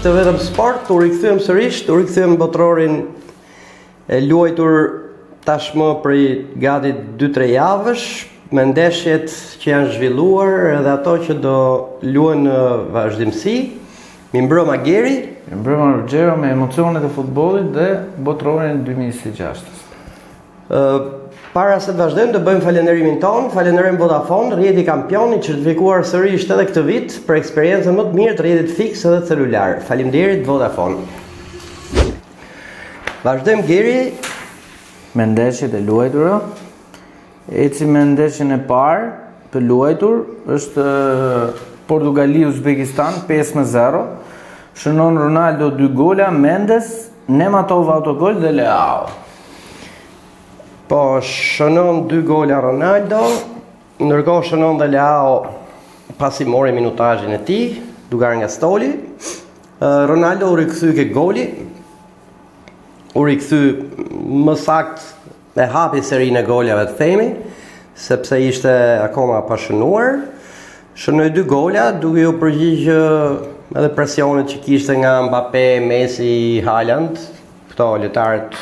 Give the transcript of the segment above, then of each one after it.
ishte vetëm sport, u rikthyem sërish, u rikthyem botrorin e luajtur tashmë për gati 2-3 javësh, me ndeshjet që janë zhvilluar edhe ato që do luajnë në vazhdimsi. Mi mbrëma Geri. Mi mbrëma Ruggero me emocionet e futbollit dhe botrorin 2026. Para se të vazhdojmë, do bëjmë falenderimin tonë, falenderojmë Vodafone, rrjeti kampioni, certifikuar sërish edhe këtë vit për eksperiencën më të mirë të rrjetit fiks edhe celular. Faleminderit Vodafone. Vazhdojmë Geri me ndeshjet e luajtura. Eci me ndeshjen e parë të luajtur është Portugali-Uzbekistan 5-0. Shënon Ronaldo 2 gola, Mendes, Nematov autogol dhe Leao. Po, shënon 2 gola Ronaldo, ndërkohë shënon dhe Leao pasi mori minutazhin e tij, duke nga stoli. Ronaldo u rikthy ke goli, u rikthy më saktë e hapi serinë e golave të themi, sepse ishte akoma pa shënuar. Shënoi 2 gola, duke u përgjigjë edhe presionit që kishte nga Mbappé, Messi, Haaland, këto lojtarët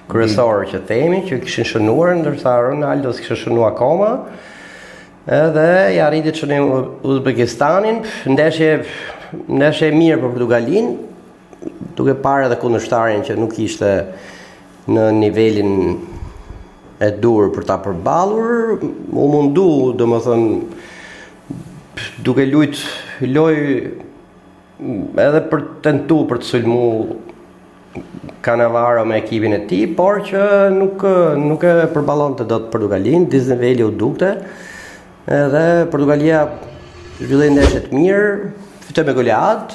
kryesorë që themi, që kishin shënuar, ndërsa Ronaldo s'kishte shënuar akoma. Edhe i arriti të shënojë Uzbekistanin, ndeshje e mirë për Portugalin, duke parë edhe kundërshtarin që nuk ishte në nivelin e dur për ta përballur, u mundu, domethënë, duke loj edhe për tentu për të sulmu Cannavaro me ekipin e tij, por që nuk e përballonte dot Portugalin, disniveli u dukte. Edhe Portugalia zhvilloi ndeshje të mirë, fitoi me golead,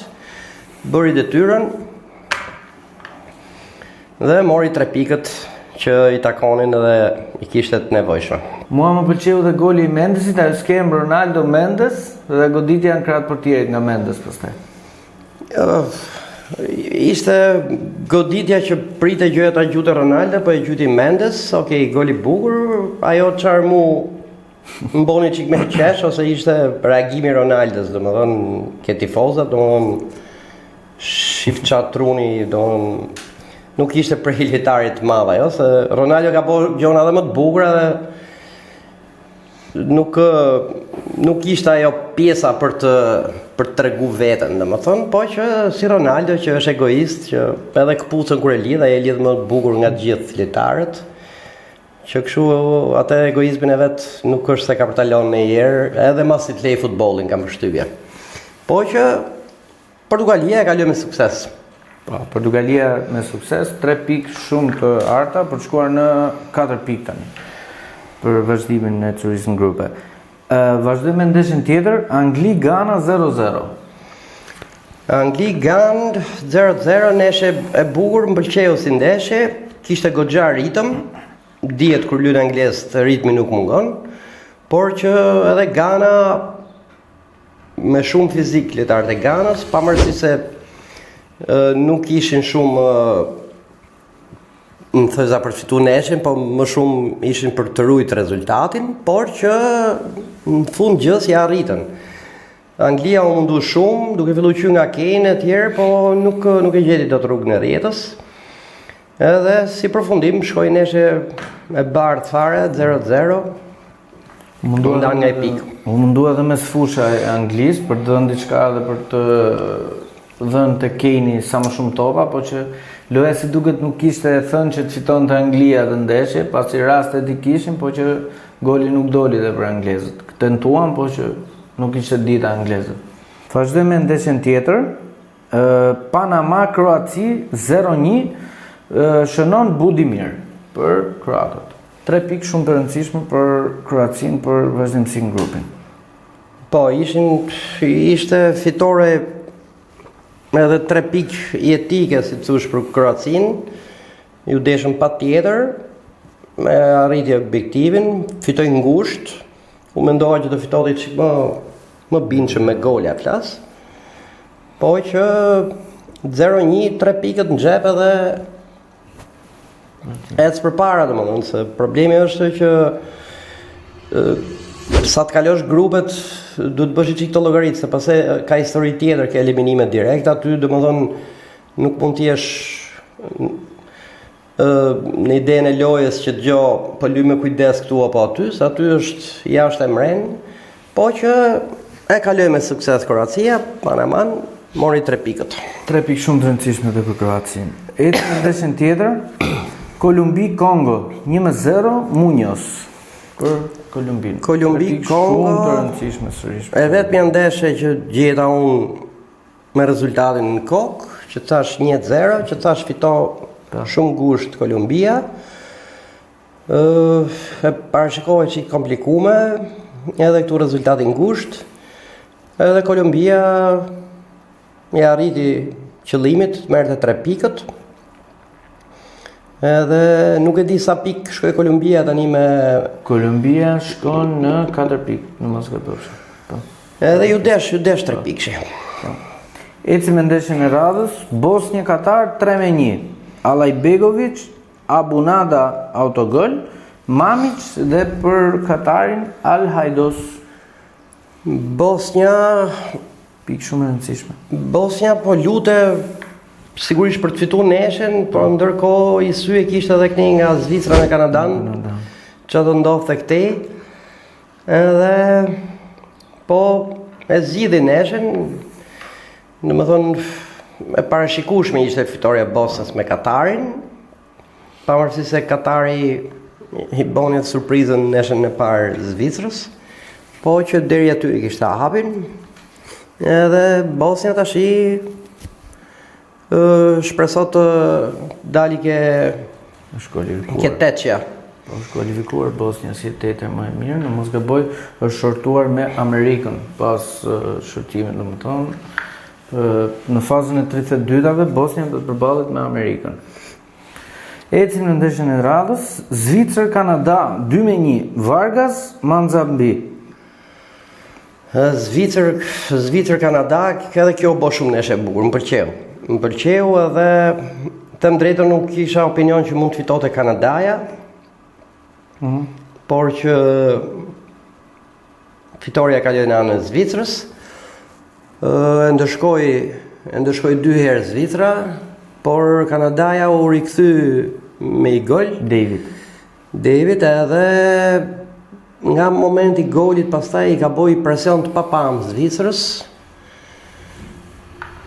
bëri detyrën dhe mori 3 pikët që i takonin edhe i kishte të nevojshme. Mua më pëlqeu dhe goli i Mendesit, ajo skem Ronaldo Mendes dhe goditja në krahët portierit nga Mendes pastaj. Ishte goditja që prite gjëja ta gjute Ronaldo, po e gjuti Mendes. Okej, goli bukur, ajo çfarë mu mboni çik me qesh ose ishte reagimi Ronaldos, domethënë ke tifozat, domethënë shif çatruni, domethënë nuk ishte për lojtarit të madh ajo, se Ronaldo ka bërë gjona edhe më të bukura dhe nuk ishte ajo pjesa për të tregu veten, domethënë, po që si Ronaldo që është egoist, që edhe këpucën kur e lidh, ai e lidh më të bukur nga të gjithë lojtarët, që kështu atë egoizmin e vet nuk është se ka për ta lënë ndonjëherë, edhe masi të lej futbollin kam përshtypje. Po që Portugalia e ka lënë me sukses. Po, Portugalia me sukses, 3 pikë shumë të arta për të shkuar në 4 pikë tani për vazhdimin e Tourism Grupe. Vazhdojmë me ndeshjen tjetër, Angli-Ghana 0-0. Angli-Ghana 0-0, ndeshje e bukur, më pëlqeu si ndeshje, kishte goxha ritëm, dihet kur luajnë anglezët ritmi nuk mungon, por që edhe Ghana me shumë fizik lojtarët e Ghanës, pavarësisht se nuk ishin shumë në thëza për fitu ndeshjen, po më shumë ishin për të ruajtur rezultatin, por që në fund gjës ja arritën. Anglia u mundu shumë, duke filluar që nga Kane e tjerë, po nuk e gjeti dot rrugën e rrjetës. Edhe si përfundim shkoi ndeshje e bardhë fare 0-0. U ndan nga pikë. U mundu edhe mes fusha e Anglisë për të dhënë diçka edhe për të dhënë te Kane sa më shumë topa, po që loja si duket nuk kishte thënë që të fitonte Anglia dhe ndeshje, pasi rastet i kishin, po që goli nuk doli dhe për anglezët. Tentuan, po që nuk ishte dita anglezët. Vazhdojmë me ndeshjen tjetër, Panama-Kroaci 0-1, shënon Budimir për kroatët. 3 pikë shumë të rëndësishme për Kroacin për vazhdimsi në grupin. Po, ishte fitore edhe 3 pikë jetike, si të thush, për Kroacin, ju deshën patjetër, me arritje objektivin, fitoi ngushtë, u mendova që do fitonte çik më bindshëm me gola flas. Po që 0-1, 3 pikët në xhep edhe ec përpara, domethënë se problemi është që Sa të kalosh grupet, du të bësh i qik të llogaritë, se pastaj ka histori tjetër, ka eliminimet direkt, aty domethënë nuk mund t'jesh në idenë e lojës që dëgjo po luaj me kujdes këtu apo aty, se aty është jashtë emren, po që e kaloi me sukses Kroacia, Panaman mori 3 pikët. 3 pikë shumë të rëndësishme për Kroacin. Ecim në ndeshjen tjetër, Kolumbi-Kongo, 1-0 Muñoz për Kolumbin. Kolumbi-Kongo shumë të rëndësishme sërish. E vetmja ndeshje që gjeta unë me rezultatin në kokë, që thash 1-0, që thash fito shumë ngushtë Kolumbia. E parashikova që i komplikume, edhe këtu rezultati ngushtë, edhe Kolumbia i arriti qëllimit, merrte 3 pikët. Edhe nuk e di sa pikë shkoi Kolumbia tani me... Kolumbia shkon në 4 pikë, në mos gaboj. Edhe ju desh 3 pikë. Ecim me ndeshjen e radhës, Bosnia-Katar 3-1. Alajbegovic, Abunada autogol, Mamić dhe për Katarin Al-Hajdos. Bosnia pikë shumë e rëndësishme. Bosnia po lute sigurisht për të fituar neshen, por ndërkohë i sy e kishte edhe këni nga Zvicra në Kanadan, që do ndodhte këtej. Edhe po e zgjidhi neshen, domethënë e parashikueshme ishte fitoria e Bosnjës me Katarin, pavarësisht se Katari i boni surprizën neshen e parë Zvicrës, po që deri aty i kishte hapin. Edhe Bosnia tashi shpresot të dali ke tetëja. Është kualifikuar Bosnia si tetër më e mirë, në mos gaboj është shortuar me Amerikën pas shortimit, domethënë në fazën e 32-tave Bosnia do të përballet me Amerikën. Ecim në ndeshjen e radhës, Zvicër-Kanada 2-1, Vargas Manzambi. Zvicër-Kanada, edhe kjo bo shumë ndeshje e bukur, më pëlqeu edhe them drejtën nuk kisha opinion që mund të fitote Kanadaja, por që fitoria ka lënë anën e Zvicrës. Ndëshkoi 2 herë Zvicra, por Kanadaja u rikthy me i gol. David edhe nga momenti i golit pastaj i ka boj presion të papam Zvicrës.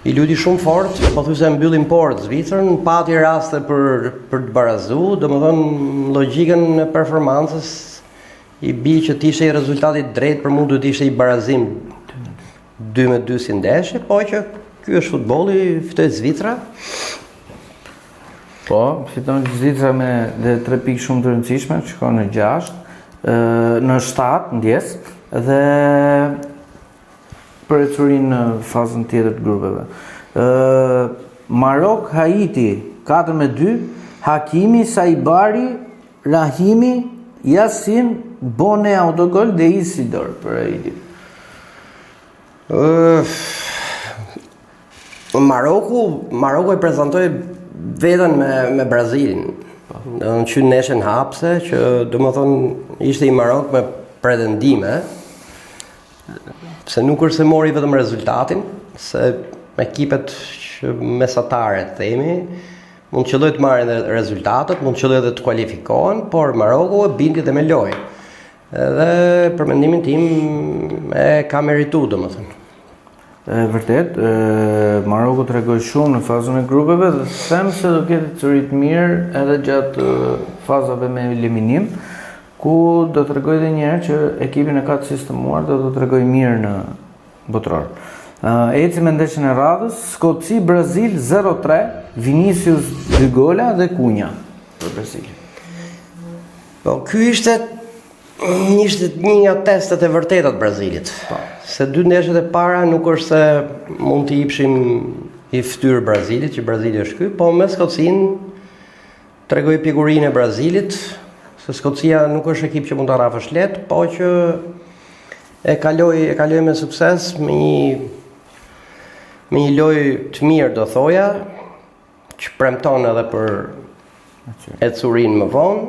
I luti shumë fort, pothuajse mbyllin port Zvicrën, pati raste për të barazuar, domethënë logjikën e performancës i bi që të ishte i rezultatit drejt, për mua duhet ishte i barazim 2-2 si ndeshje, po që ky është futbolli, fitoi Zvicra. Po, fiton Zvicra me 3 pikë shumë të rëndësishme, shkon në 6, në 7 ndjes dhe për ecurin në fazën tjetër të grupeve. Marok Haiti 4-2, Hakimi, Saibari, Rahimi, Yasin, Bone autogol dhe Isidor për Haiti. Maroku e prezantoi veten me Brazilin. Në qynë neshen hapse, që domethënë ishte i Marok me pretendime, se nuk është se mori vetëm rezultatin, se ekipet që mesatare themi, mund qëlloj të marrin dhe rezultatet, mund qëlloj dhe të kualifikohen, por Maroku e bindi dhe me lojë. Edhe për mendimin tim e ka meritu, domethënë. Vërtet, Maroku tregoi shumë në fazën e grupeve dhe them se do ketë curit mirë edhe gjatë fazave me eliminim, ku do tregoj edhe një herë që ekipin e ka të sistemuar dhe do tregoj mirë në botror. Ecim me ndeshjen e radhës, Skoci-Brazil 0-3, Vinicius 2 gola dhe Cunha për Brazil. Po, ky ishte një nga testet e vërteta të Brazilit. Se 2 ndeshjet e para nuk është se mund t'i jepshim i ftyrë Brazilit, që Brazili është ky, po me Skocin tregoi pikurinë e Brazilit, se Skocia nuk është ekip që mund ta rrafësh lehtë, po që e kaloi me sukses me një lojë të mirë, do thoja, që premton edhe për ecurin më vonë.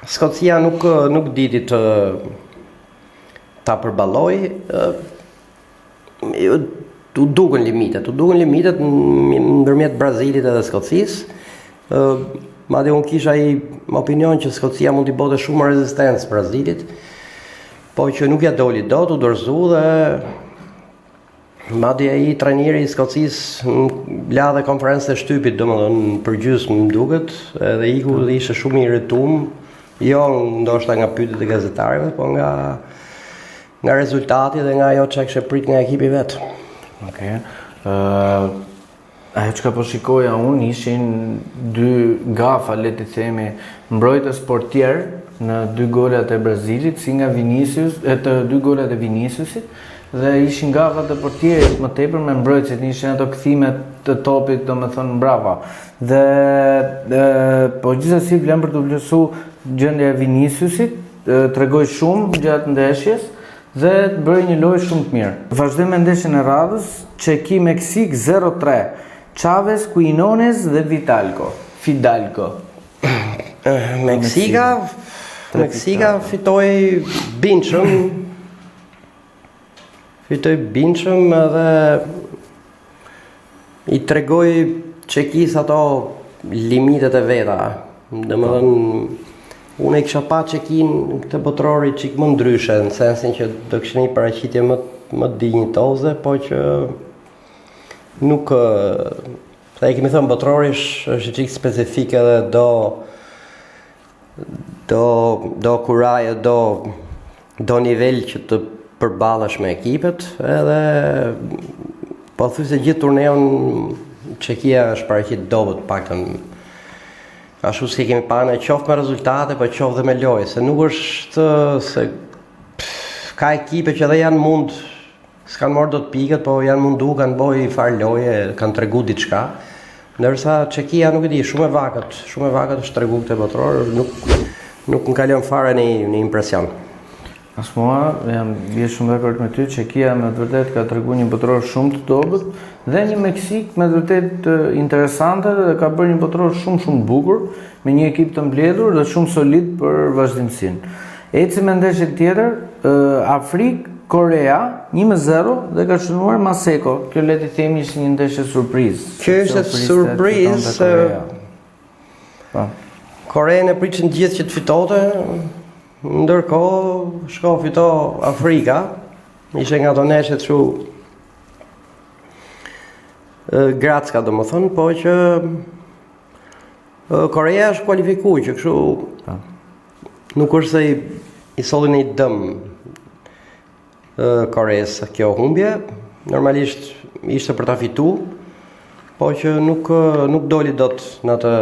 Skocia nuk diti ta përballoj, u duken limitet ndërmjet Brazilit edhe Skocisë. Madje unë kisha opinion që Skocia mund t'i bote shumë rezistencë Brazilit, po që nuk ja doli dot, u dorëzu dhe madje ai trajneri i Skocisë la dhe konferencën e shtypit, domethënë për gjysmë më duket, edhe iku dhe ishte shumë i irritum, jo ndoshta nga pyetjet e gazetarëve, po nga rezultati dhe nga ajo çka kishte prit nga ekipi vet. Okej. Ajo që po shikoja unë ishin dy gafa, le të themi, mbrojtës portier në dy golat e Brazilit, si nga Vinicius, dy golat e Viniciusit, dhe ishin gafat e portierit më tepër me mbrojtësit, ishin ato kthimet të topit, domethënë mbrapa. Dhe po gjithsesi vlen për të vlerësu gjendja e Viniciusit, tregoi shumë gjatë ndeshjes dhe bëri një lojë shumë të mirë. Vazhdojmë me ndeshjen e radhës, Çeki Meksik 0-3. Chavez, Quinones dhe Fidalgo. Meksika fitoi bindshëm edhe i tregoi Çekis ato limitet e veta. Domethënë unë e kisha pa Çekin këtë botrori çik më ndryshe, në sensin që do kishte një paraqitje më dinjitoze, po që nuk e kemi thënë botrori është çik specifik edhe do kuraje, do nivel që të përballesh me ekipet, edhe po thuaj se gjithë turneun Çekia është paraqit dobët, paktën ashtu si kemi parë, qoftë me rezultate, po qoftë dhe me lojë, se nuk është se ka ekipe që edhe janë mund s'kan marrë dot pikët, po janë mundu, kanë bojë farë loje, kanë tregu diçka. Ndërsa Çekia nuk e di, shumë e vakët është tregu këtë botror, nuk më ka lënë fare në impresion. As mua jam shumë dakord me ty, Çekia me të vërtet ka treguar një botror shumë të dobët dhe një Meksik me të vërtet interesante dhe ka bërë një botror shumë të bukur me një ekip të mbledhur dhe shumë solid për vazhdimsinë. Ecim me ndeshjen tjetër, Afrikë Korea 1-0 dhe ka shënuar Maseko. Kjo le të themi ishte një ndeshje surprizë. Kjo ishte surprizë. Korenë e pritin gjithë që të fitote, ndërkohë fito Afrika. Ishte nga ato ndeshje kështu Gratska, domethënë, po që Korea është kualifikuar që kështu nuk është se i solli një dëm Koreas kjo humbje, normalisht ishte për ta fitu, po që nuk doli dot në atë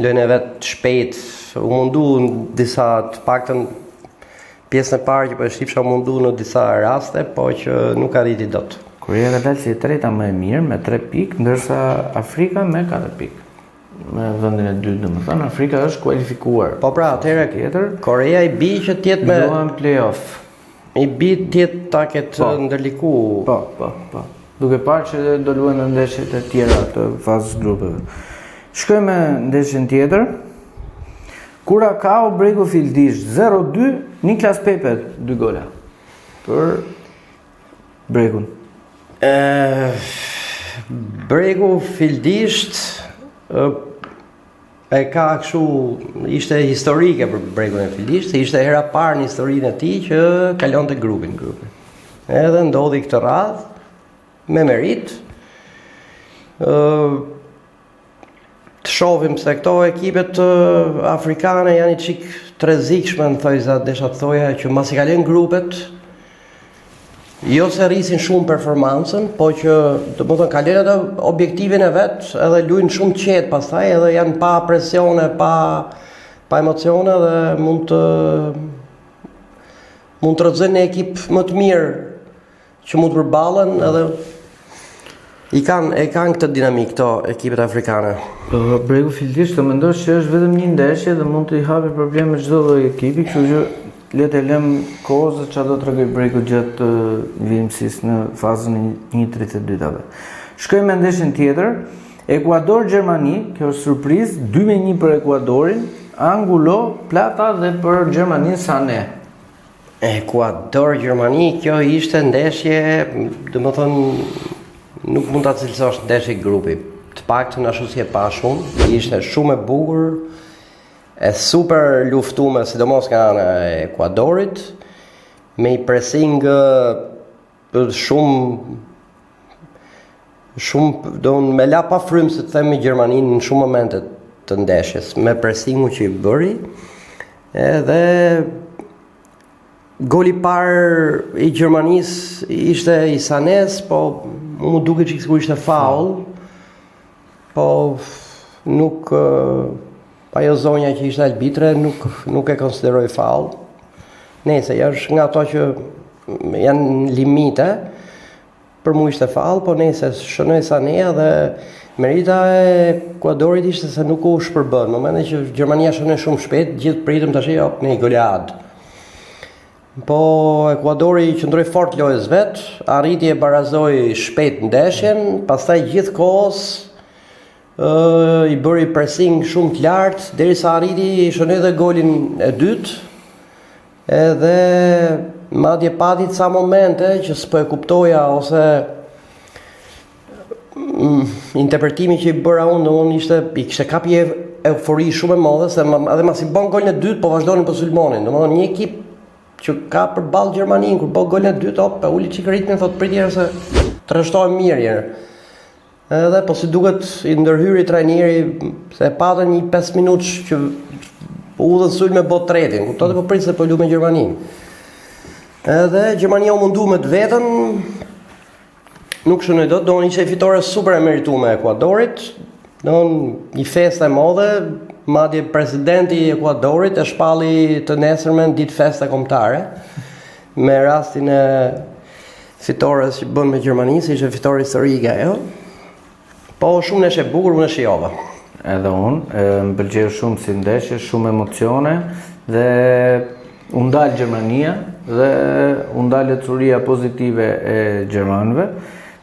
lojën e vet shpejt, u mundu në disa, të paktën pjesën e parë që po e shifsha u mundu në disa raste, po që nuk arriti dot. Korea ka dalë si e treta më e mirë me 3 pikë, ndërsa Afrika me 4 pikë. Me vendin e dytë, domethënë Afrika është kualifikuar. Po pra, atëherë Korea i bi që të jetë me luan play-off. I bit tjetë ta ketë ndërliku. Po. Duke parë që do luajnë në ndeshjet e tjera të fazës grupeve. Shkojmë me ndeshjen tjetër. Curaçao Bregu Fildish 0-2, Niklas Pepe 2 gola për Bregun. Bregu Fildish e ka kështu, ishte historike për Bregun e Fildish, se ishte hera parë në historinë e tij që kalonte grupin. Edhe ndodhi këtë radhë me merit. Të shohim se këto ekipet afrikane janë i çik të rrezikshme, në thojza desha të thoja që mbas i kalojnë grupet, jo se rrisin shumë performancën, po që domethënë kalojnë ato objektivin e vet, edhe luajnë shumë qetë pastaj, edhe janë pa presione, pa emocione dhe mund të rrezojnë një ekip më të mirë që mund të përballen, edhe e kanë këtë dinamik këto ekipet afrikane. Bregu Fildish të mendosh që është vetëm një ndeshje dhe mund të i hapi probleme çdo lloj ekipi, kështu që le të lëm kohë çfarë do të tregoj Bregu gjatë vimësisë në fazën e 1/32-tave. Shkojmë me ndeshjen tjetër, Ekuador-Gjermani, kjo është surprizë, 2-1 për Ekuadorin, Angulo, Plata dhe për Gjermaninë Sané. Ekuador-Gjermani, kjo ishte ndeshje, domethënë nuk mund ta cilësosh ndeshje grupi. Të paktën ashtu si e pa shumë, ishte shumë e bukur, e super luftuar, sidomos nga ana e Ekuadorit, me i pressing shumë me la pa frymë se të them me Gjermaninë në shumë momente të ndeshjes, me pressingu që i bëri, edhe goli parë i Gjermanisë ishte i Sanes, po mu duket që sikur ishte faul, po nuk ajo zonja që ishte arbitre nuk e konsideroi faul. Nëse është nga ato që janë limite, për mu ishte faul, po nëse shënoi Sanea dhe merita e Ekuadorit ishte se nuk u shpërbën. Në momentin që Gjermania shënoi shumë shpejt, gjithë pritëm tash në një golead. Po Ekuadori qëndroi fort lojës vet, arriti e barazoi shpejt ndeshjen, pastaj gjithkohës i bëri pressing shumë të lartë derisa arriti shënoi edhe golin e dytë. Edhe madje pati ca momente që s'po e kuptoja ose interpretimi që i bëra unë ishte i kishte kapi eufori shumë e madhe se edhe mas i bën golin e dytë po vazhdonin po sulmonin. Domethënë një ekip që ka përballë Gjermaninë kur bë golin e dytë, uli çik ritmin, thotë pritje se trashtohem mirë herë. Edhe po si duket i ndërhyri trajneri se patën një 5 minutë që udhën sulme bot tretin, kuptohet po prit se po lu me Gjermaninë. Edhe Gjermania u mundu me të vetën, nuk shënoi dot, do ishte fitore super e merituar e Ekuadorit, do një festë e madhe, madje presidenti i Ekuadorit e shpalli të nesërmen ditë feste kombëtare, me rastin e fitores që bën me Gjermaninë, si ishte fitore historike ajo. Po shumë ndeshje e bukur, unë e shijova. Edhe unë, më pëlqeu shumë si ndeshje, shumë emocione dhe u ndal Gjermania dhe u ndal lecuria pozitive e gjermanëve,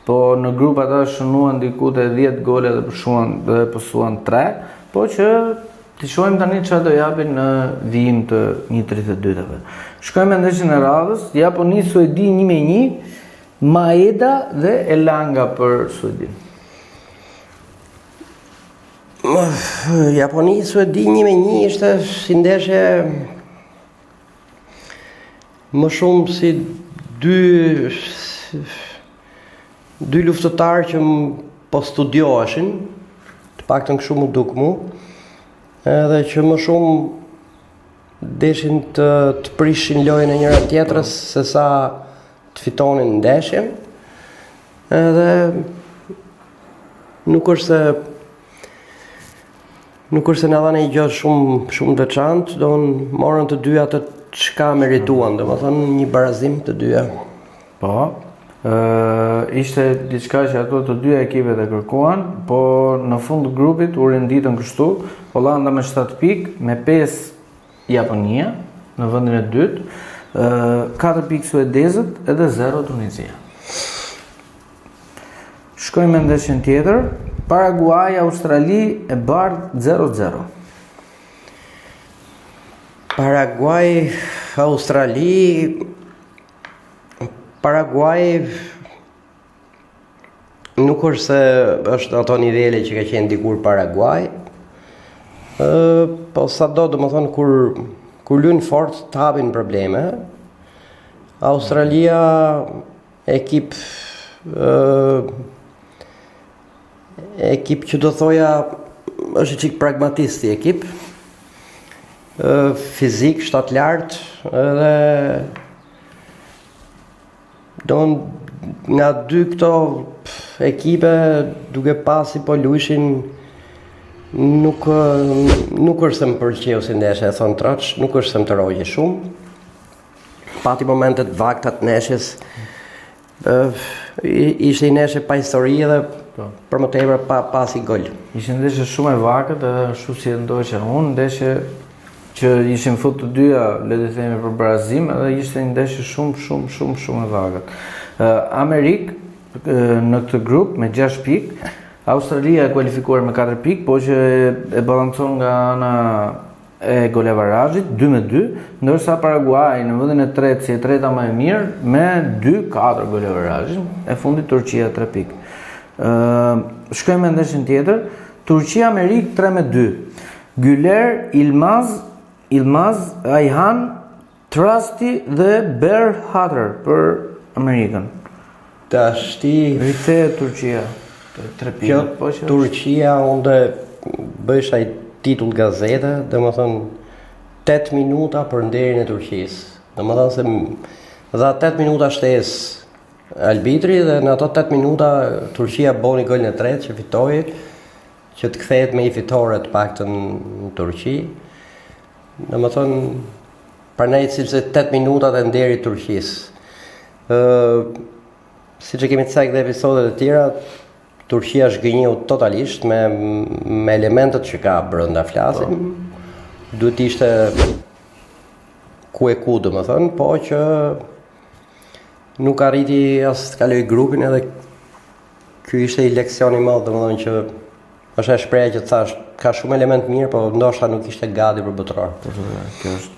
po në grup ata shënuan diku te 10 gole dhe pësuan 3, po që të shohim tani çfarë do japin në vijim të 1/32-ve. Shkojmë në ndeshjen e radhës, Japoni Suedi 1-1, Maeda dhe Elanga për Suedin. Japoni Suedi 1-1 ishte si ndeshje më shumë si dy luftëtarë që po studioheshin, të paktën kështu më duk mu, edhe që më shumë deshin të prishin lojën e njëra tjetrës se sa të fitonin ndeshjen. Edhe nuk është se na dhanë një gjë shumë të veçantë, do morën të dyja atë çka merituan, domethënë një barazim të dyja. Po, ishte diçka që ato të dyja ekipet e kërkuan, po në fund të grupit u renditën kështu, Holanda me 7 pikë, me 5 Japonia në vendin e dytë, 4 pikë suedezët edhe 0 Tunizia. Shkojmë në ndeshjen tjetër, Paraguay Australi e bardhë 0-0. Paraguay Australi, Paraguay nuk është se është ato nivele që ka qenë dikur Paraguay, po sado domethënë kur luajnë fort të hapin probleme. Australia ekip që do thoja është çik pragmatisti ekip, fizik shtat lart, edhe nga dy këto ekipe duke pasi po luishin nuk është se më pëlqeu si ndeshje, e thon Troç, nuk është se më tërhoqi shumë. Pati momentet vaktat ndeshjes, ishte një ndeshje pa histori dhe për më tepër pasi gol. Ishte ndeshje shumë e vakët, edhe ashtu si e ndoqja unë, ndeshje që ishin fut të dyja, le të themi për barazim, edhe ishte një ndeshje shumë e vakët. Amerikë në këtë grup me 6 pikë, Australia e kualifikuar me 4 pikë, po që e balancon nga ana e golevarazhit 2-2, ndërsa Paraguay në vendin e tretë si e treta më e mirë me 2-4 golevarazhin, e fundit Turqia 3 pikë. Shkojmë me ndeshjen tjetër, Turqia-Amerikë 3-2. Güler, Ilmaz, Ayhan, Trasti dhe Berhater për Amerikën. Tashti Rikthehet Turqia. 3 pikë. Kjo Turqia unë bësh ai titull gazete, domethënë 8 minuta për nderin e Turqisë. Domethënë se dha 8 minuta shtesë arbitri dhe në ato 8 minuta Turqia boni golin e tretë që fitoi, që të kthehet me i fitore të paktën në Turqi. Domethënë pranaj sepse 8 minutat e nderit të Turqisë. Siç e kemi thënë në episodet e tjera, Turqia është gënjeu totalisht me elementet që ka brenda flasim. Duhet ishte ku e ku, domethënë, po që nuk arriti as të kaloj grupin, edhe ky ishte i leksion i madh, domethënë që është e shprehja që thash, ka shumë element mirë, po ndoshta nuk ishte gati për botror. Kjo është.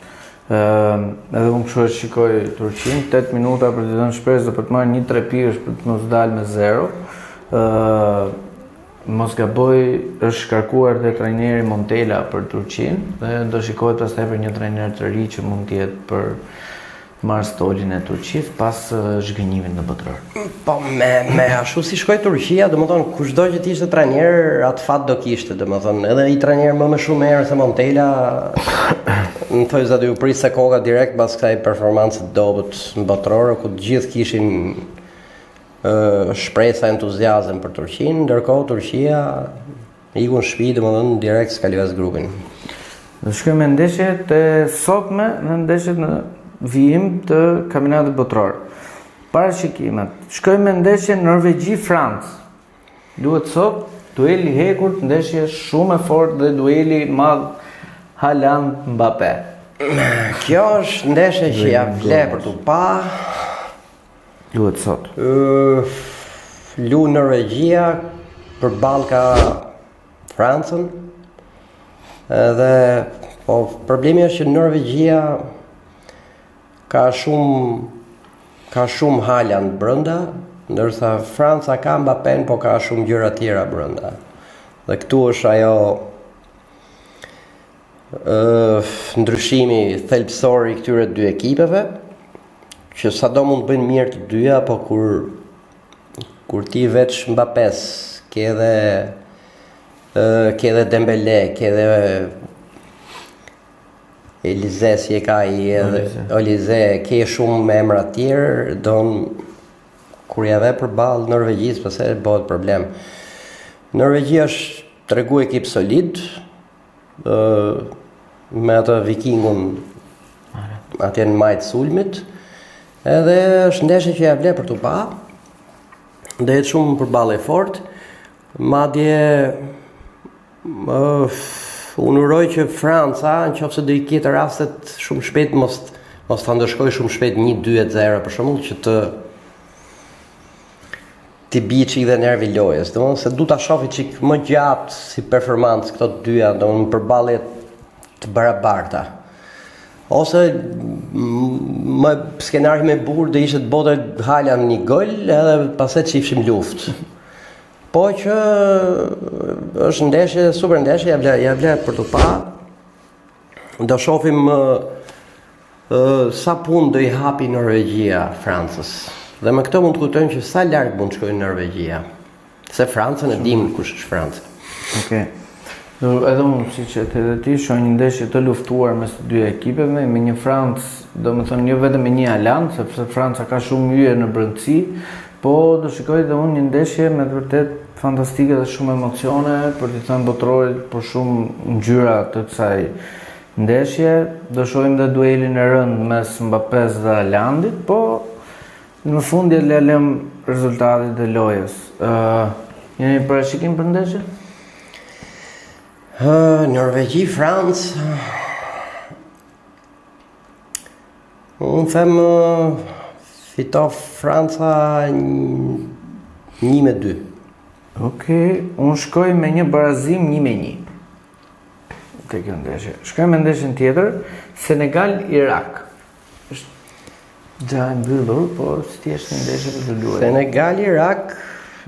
Edhe unë kështu e shikoj Turqinë, 8 minuta për të dhënë shpresë për të marrë 1-3 pikësh për të mos dalë me 0. Mos gaboj, është shkarkuar dhe trajneri Montella për Turqinë dhe do shikohet pastaj për një trajner të ri që mund të jetë për marrë stolin e Turqisë pas zhgënjimit në botror. Po me ashtu si shkoi Turqia, domethënë kushdo që të ishte trajner, atë fat do kishte, domethënë edhe i trajner më shumë herë se Montella, në thojë aty u pris se koka direkt pas kësaj performance të dobët në botror, ku të gjithë kishin shpresa entuziazëm për Turqinë, ndërkohë Turqia iku në shtëpi, domethënë direkt s'kaloi grupin. Do shkojmë me ndeshjet e sotme, në ndeshjet në vijim të kampionatit botror. Parashikimet. Shkojmë me ndeshjen Norvegji-Francë. Duhet sot dueli hekur, ndeshje shumë e fortë dhe dueli madh Haaland-Mbappé. Kjo është ndeshje që ja vle për tu pa. Duhet sot. Lu Norvegjia përballë ka Francën. Edhe po problemi është që Norvegjia ka shumë Haaland brenda, ndërsa Franca ka Mbappén, po ka shumë gjëra tjera brenda. Dhe këtu është ajo ndryshimi thelbësor i këtyre dy ekipeve, që sado mund bëjnë mirë të dyja, po kur ti veç Mbappés, ke edhe Dembélé, ke edhe Elize si e ka i edhe Olize, ke shumë emra tjerë, kur jave përballë Norvegjisë, pse bëhet problem. Norvegjia është tregu ekip solid, me atë vikingun atje në majtë sulmit, edhe është ndeshje që ja vle për tu pa, dhe jetë shumë përballë e fortë, madje unë uroj që Franca, nëse do i ketë rastet shumë shpejt, mos ta ndëshkoj shumë shpejt 1-2-0 për shembull, që ti bie çik dhe nervi lojës, domethënë se du ta shohë çik më gjatë si performancë këto të dyja, domethënë përballje të barabarta. Ose më skenari më bukur do ishte të bote Haaland një gol, edhe pastaj të shifshim luftë. Po që është ndeshje, super ndeshje, ja vle për të pa. Do shohim sa punë do i hapi Norvegjia Francës. Dhe me këto mund të kuptojmë që sa larg mund të shkojë Norvegjia. Se Francën e dim kush është Franca. Okej. Edhe unë, siç e the ti, shoh një ndeshje të luftuar mes të dy ekipeve, me një Francë, domethënë jo vetëm me një Haaland, sepse Franca ka shumë yje në brendësi, po do shikoj dhe unë një ndeshje me të vërtet fantastike dhe shumë emocione, për t'i thënë botrorit, por shumë ngjyra të kësaj ndeshje. Do shohim dhe duelin e rënd mes Mbappés dhe Haalandit, po në fundje le lëm rezultatit e lojës. Jeni parashikim për ndeshje? Norvegji, Francë. Unë them fito Franca 1-2. Okej, unë shkoj me një barazim 1-1. Te kjo ndeshje. Shkojmë në ndeshjen tjetër, Senegal-Irak. Është gja e mbyllur, por si t'jesh një ndeshje për të luajtur. Senegal-Irak,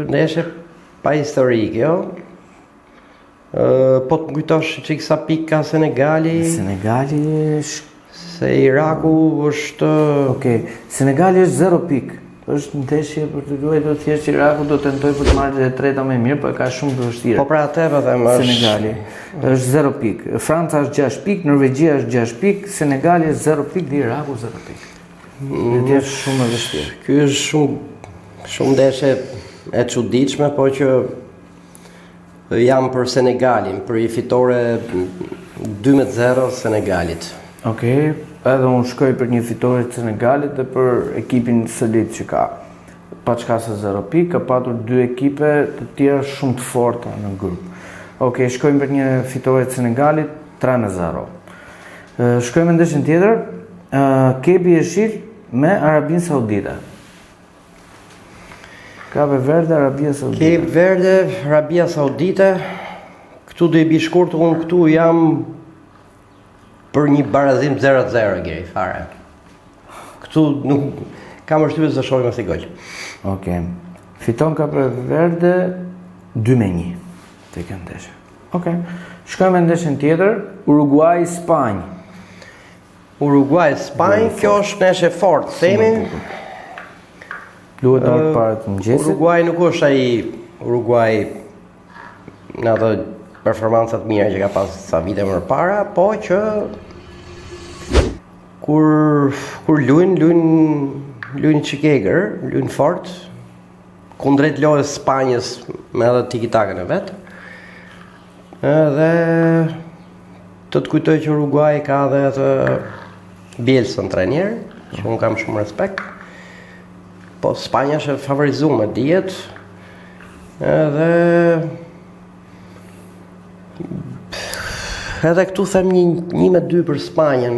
ndeshje pa historik, jo? Po të kujtosh çik sa pikë ka Senegali? Senegali Se Iraku është... Okej, Senegali është 0 pikë. Është ndeshje për të luajtur thjesht Iraku do tentoj për të marrë e treta më mirë, por ka shumë të vështirë. Po pra atë po them është Senegali është 0 pikë. Franca është 6 pikë, Norvegjia është 6 pikë, Senegali është 0 pikë dhe Iraku 0 pikë. Dhe është shumë e vështirë. Ky është shumë ndeshje e çuditshme, po që jam për Senegalin, për i fitore 12-0 Senegalit. Okej, edhe unë shkoj për një fitore të Senegalit dhe për ekipin Sëlit që ka. Pa çka se 0 pikë, ka patur 2 ekipe të tjera shumë të forta në grup. Okej, shkojmë për një fitore të Senegalit 3-0. Shkojmë në ndeshjen tjetër, Kepi Jeshil me Arabinë Saudite. Kape Verde, Arabia Saudite. Cape Verde, Arabia Saudite. Këtu do i bi shkurt, unë këtu jam për një barazim 0-0 gjeri fare. Këtu nuk kam vështirë të shohim as i gol. Okej. Fiton Kape Verde 2-1 te kjo ndeshje. Okej. Shkojmë në ndeshjen tjetër, Uruguay-Spanjë. Uruguay-Spanjë, kjo është ndeshje fort, themi. Luhet në para të mëngjesit. Uruguay nuk është ai Uruguay në ato performancat mira që ka pas sa vite më parë, po që kur luajn çikegër, luajn fort, kundrejt lojës Spanjës me edhe tiki-takën e vet. Edhe të kujtoj që Uruguay ka edhe atë Bielsa trajner, që unë kam shumë respekt. Po Spanja është e favorizuar, dihet. Edhe këtu them 1-2 për Spanjën,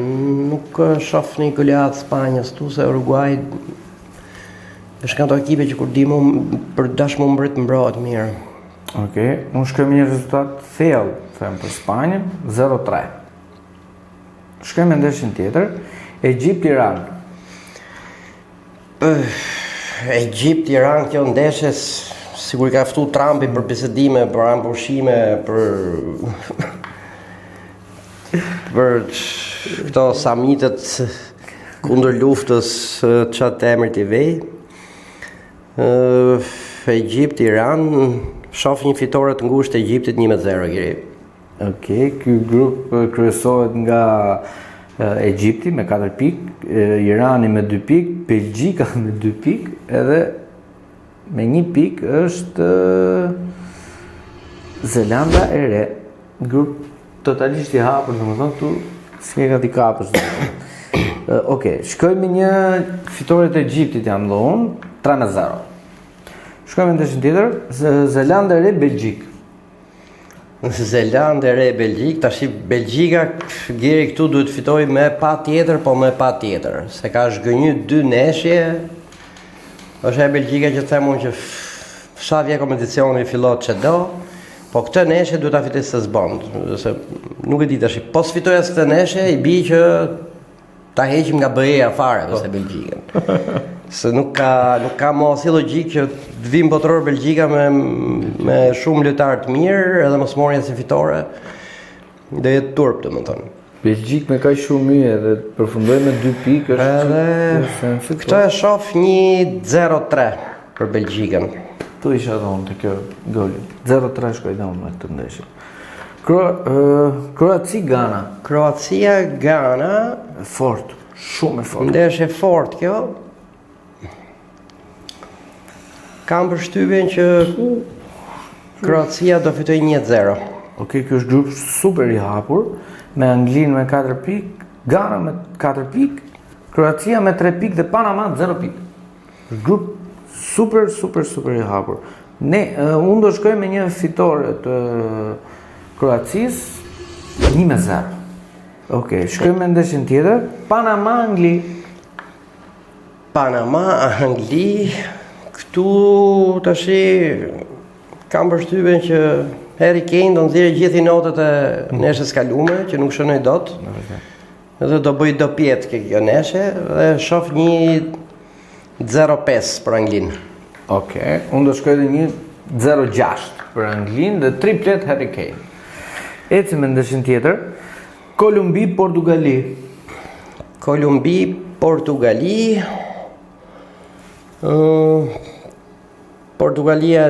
nuk shoh një goleadë Spanjës tu se Uruguay është nga ato ekipe që kur di më për dash më mbrohet mirë. Okej, unë shkoj me një rezultat thellë, them për Spanjën, 0-3. Shkoj me ndeshjen tjetër, Egjipt-Iran. Egjipt-Iran, kjo ndeshje sigur ka ftu Trumpi për bisedime, për ambushime, për këto samitet kundër luftës qatë emër t'i vej. Egjipt-Iran, shoh një fitore të ngushtë të Egjiptit 1-0 gjeri. Okej, ky grup kryesohet nga Egjipti me 4 pikë, Irani me 2 pikë, Belgjika me 2 pikë, edhe me 1 pikë është Zelanda e Re. Grup totalisht i hapur, domethënë këtu s'ke gati kapësh. Okej, shkojmë një fitore të Egjiptit jam dhe unë, 3-0. Shkojmë në ndeshjen tjetër, Zelanda e Re Belgjik. Zelanda e Re Belgjik, tash Belgjika gjeri këtu duhet fitoj me pa tjetër, po me pa tjetër, se ka zhgënjy 2 ndeshje. Është e Belgjika që them unë që sa vje kompeticioni fillot që do, po këtë ndeshje duhet ta fitoj se s'bën, se nuk e di tash. Po s'fitoj as këtë ndeshje, i bi që ta heqim nga BE-ja fare ose Belgjikën. Se nuk ka mos si logjik që të vim botëror Belgjika me shumë lojtarë të mirë edhe mos morja si fitore. Do jetë turp, domethënë. Belgjik me kaq shumë myje dhe përfundoi me 2 pikë është këtë e shoh 1-0-3 për Belgjikën. Tu isha dhënë të kjo goli. 0-3 shkoj dhënë me këtë ndeshje. Kroaci-Gana. Kroacia-Gana, fort, shumë e fort. Ndeshje fort kjo. Kam përshtypjen që Kroacia do fitoj 1-0. Okej, ky është grup super i hapur, me Anglinë me 4 pikë, Gana me 4 pikë, Kroacia me 3 pikë dhe Panama 0 pikë. Grup super i hapur. Unë do shkoj me një fitore të Kroacisë 1-0. Okej, shkojmë me ndeshjen tjetër, Panama-Angli. Panama-Angli, këtu tash kam përshtypjen që Harry Kane do nxjerrë gjithë i notët e neshës kalume, që nuk shënoj dot. Dhe do bëj do pjetë kjo neshe dhe shoh një 0-5 për Anglinë. Okej, unë do shkoj dhe një 0-6 për Anglinë dhe triplet Harry Kane. Ecim me ndeshjen tjetër. Kolumbi, Portugali. Kolumbi, Portugali. Portugalia,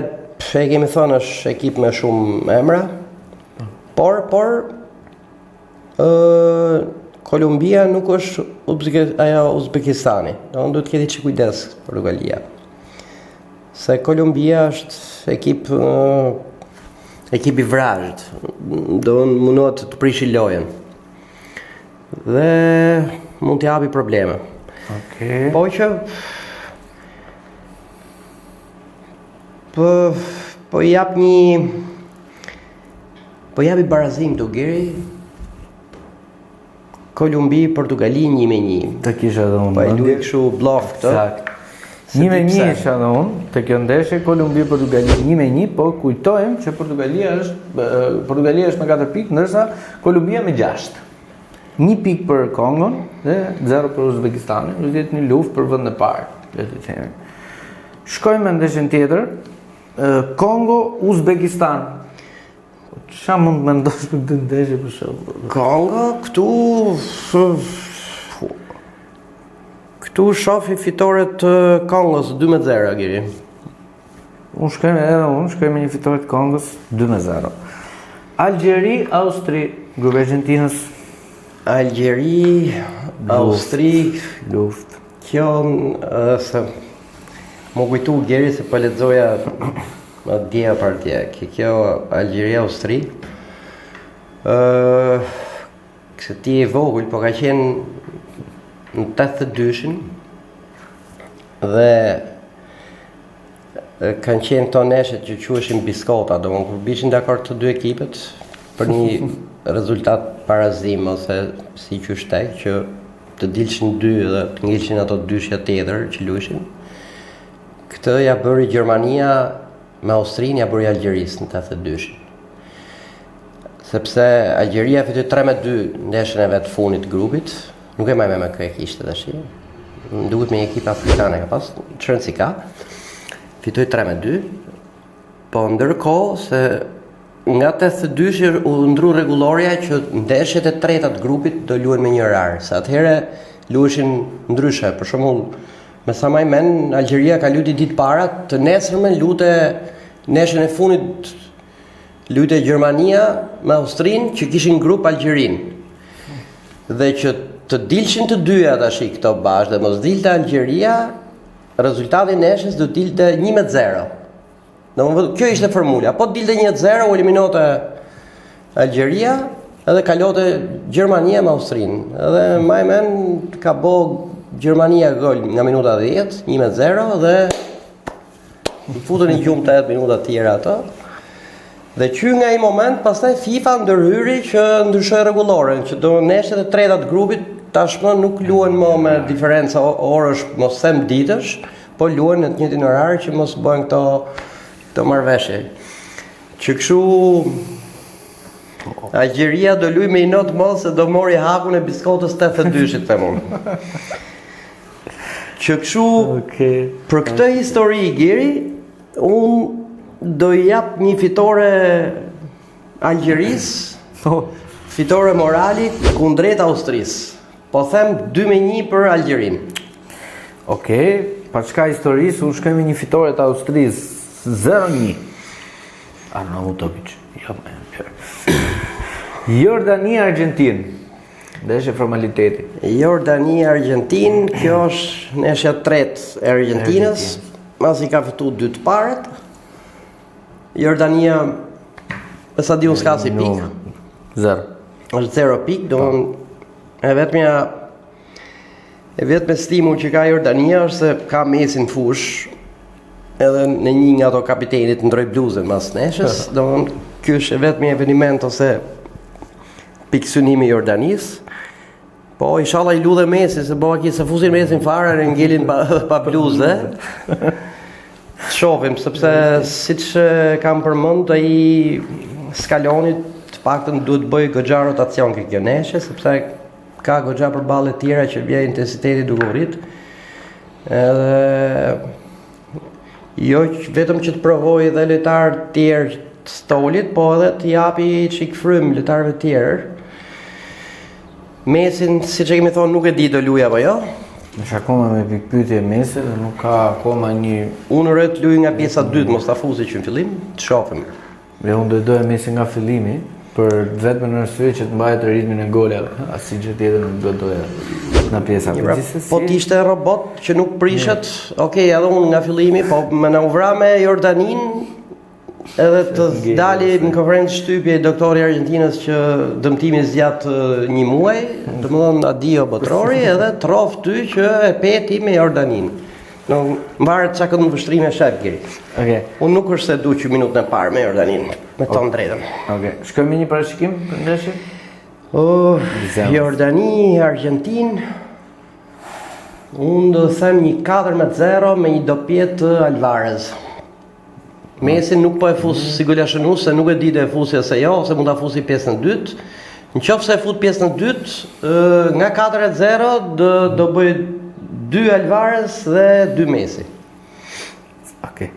e kemi thënë, është ekip me shumë emra. Por Kolumbia nuk është ajo Uzbekistani. Unë duhet të keni që kujdes Portugalia. Se Kolumbia është ekip i vrazhët. Do mundohet të prishi lojën. Dhe mund të japi probleme. Okej. Po që po jap një japi barazim të Geri. Kolumbi, Portugali 1-1. Të kisha dhe unë. Po e luaj kështu bluff këtë. Sakt. 1-1 isha dhe unë, të kjo ndeshje Kolumbi, Portugali 1-1, po kujtojmë që Portugalia është me 4 pikë, ndërsa Kolumbia me 6. 1 pikë për Kongon dhe 0 për Uzbekistanin, do të jetë një luftë për vend e parë, le të themi. Shkojmë me ndeshjen tjetër, Kongo, Uzbekistan. Çfarë mund të mendosh për këtë ndeshje për shembull? Kongo këtu shofi fitore të Kongos 2-0 Giri. Unë shkoj me një fitore të Kongos 2-0. Algjeri, Austri, grupi Argentinës. Algjeri, Austri, Luftë. kjo se më kujtu Geri se po lexoja më dje partje. Kjo Algjeri, Austri. Kse ti e vogël, po ka qenë në 82-shin dhe kanë qenë to neshet që quheshin biskota, do më kur bishin dakord të dy ekipet për një rezultat parazim ose si qyshtek që të dilshin dy dhe të ngilshin ato dyshja tjetër që luishin. Këtë ja bëri Gjermania me Austrinë, ja bëri Algjerisë në 82-shin. Sepse Algjeria fitoi 3-2 ndeshjen e vet fundit të grupit. Nuk e me kë e kishte tash. Më duket me një ekip afrikane ka pas, çrën si ka. Fitoi 3-2. Po ndërkohë se nga 82-shi u ndru rregulloria që ndeshjet e treta të grupit do luhen me një orar. Sa atëherë luheshin ndryshe. Për shembull, me sa më men Algjeria ka luajtur ditë para, të nesërmen luajte ndeshjen e fundit luajte Gjermania me Austrinë që kishin grup Algjerinë. Dhe që të dilshin të dyja tash këto bashkë dhe mos dilte Algjeria, rezultati i neshës do dilte 1-0. Domethënë kjo ishte formula. Po dilte 1-0 u eliminote Algjeria edhe kalote Gjermania me Austrinë. Edhe më men ka bë Gjermania gol nga minuta 10, 1-0 dhe i futën në gjumë 8 minuta tjera ato. Dhe që nga i moment, pastaj FIFA ndërhyri që ndryshoi rregulloren, që do neshjet e treta të grupit tashmë nuk luhen më me diferenca orësh, mos them ditësh, po luhen në të njëjtin orar që mos bëhen këto marrëveshje. Që kështu Algjeria do luaj me i not mos se do mori hakun e biskotës 82-shit them unë. Që kështu për këtë histori Giri, unë do i jap një fitore Algjerisë, fitore morali kundrejt Austrisë. Po them 2-1 për Algjerinë. Okej, pa çka historisë, unë shkoj me një fitore të Austrisë, 0-1. Arnautovic. Jordania, Argentinë. Ndeshje formaliteti. Jordania, Argentinë, kjo është ndeshja e tretë e Argentinës, pasi ka fituar 2 të parët. Jordania, sa di unë s'ka si pikë. 0. Është 0 pikë, do e vetme stimul që ka Jordania është se ka Mesin fush, edhe në një nga ato kapitenit ndroi bluzën mas neshës, do ky është vetmi eveniment ose pikësynimi i Jordanisë. Po inshallah i ludhe Mesi se bëha ki se fusin Mesin fare e ngelin pa bluzë. Shohim sepse siç kam përmend ai Scaloni të paktën duhet bëj goxha rotacion kjo neshe, sepse ka goxha përballë të tjera që vjen intensiteti duke u rrit. Edhe jo vetëm që të provoj edhe lojtarë të tjerë të Stolit, po edhe të japi çik frym lojtarëve të tjerë. Mesin, siç e kemi thonë, nuk e di do luaj apo jo. Është akoma me pikpyetje Messi dhe nuk ka akoma një... Unë rrë të luaj nga pjesa 2, mos ta fusi që në fillim, të shohim. Dhe unë doja Messi nga fillimi, për vetëm në arsye që të mbajë ritmin e golave, asnjë gjë tjetër nuk doja nga pjesa. Po t'ishte robot që nuk prishet, okej, edhe unë nga fillimi, po më na u vra me Jordanin, edhe të dali në konferencë shtypje doktori i Argjentinës që dëmtimi zgjat 1 muaj, domethënë adio botrori, edhe trof ty që e peti me Jordanin. Në mbarët çka këndë vështrime shef Giri. Okej. Unë nuk është se du që minutën e parë me Jordanin, me tonë drejtën. Okej. Shkojmë me një parashikim për ndeshjen? Jordani, Argjentin. Unë do të them një 4-0 me një dopjet të Alvarez. Messi nuk po e fus si golashënues, se nuk e di të e fusi ose jo, ose mund ta fusi pjesën e dytë. Nëse e fut pjesën e dytë, nga 4-0 do bëj 2 Alvarez dhe 2 Messi. Okej.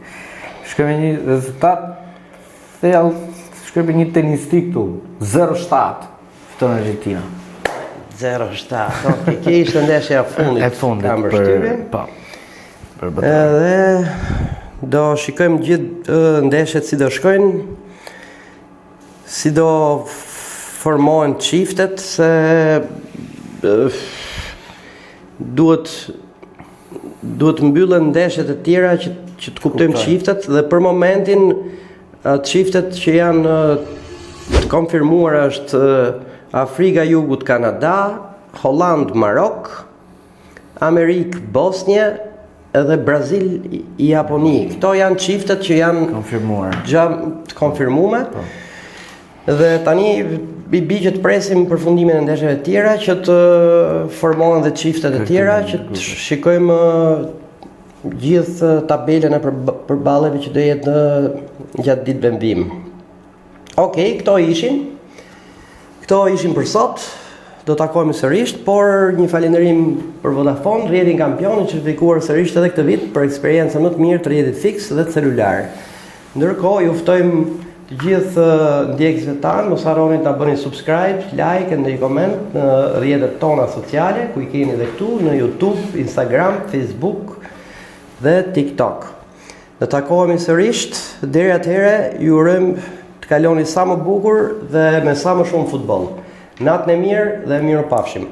Shkojmë një rezultat thellë, shkojmë një tenistik këtu, 0-7 fiton Argentina. 0-7. Okej, kjo ishte ndeshja e fundit për po. Për botën. Edhe do shikojmë gjithë ndeshjet si do shkojnë, si do formohen çiftet, se duhet mbyllen ndeshjet e tjera që të kuptojmë çiftet, dhe për momentin çiftet që janë të konfirmuar është Afrika Jugut Kanada, Holland Marok, Amerik Bosnje edhe Brazil i Japoni. Këto janë çiftet që janë konfirmuar. Të konfirmuar. Dhe tani i bi që të presim përfundimin e ndeshjeve të tjera, që të formohen dhe çiftet e tjera, që të shikojmë gjithë tabelën e përballjeve që do jetë gjatë ditëve mbim. Okej, këto ishin për sot. Do takohemi sërish, por një falënderim për Vodafone, rrjetin kampion i certifikuar sërish edhe këtë vit për eksperiencën më të mirë të rrjetit fiks dhe të celular. Ndërkohë, ju ftojmë të gjithë ndjekësve tanë, mos harroni ta bëni subscribe, like dhe një koment në rrjetet tona sociale, ku i keni edhe këtu në YouTube, Instagram, Facebook dhe TikTok. Do takohemi sërish, deri atëherë ju urojmë të kaloni sa më bukur dhe me sa më shumë futboll. Natën e mirë dhe mirupafshim.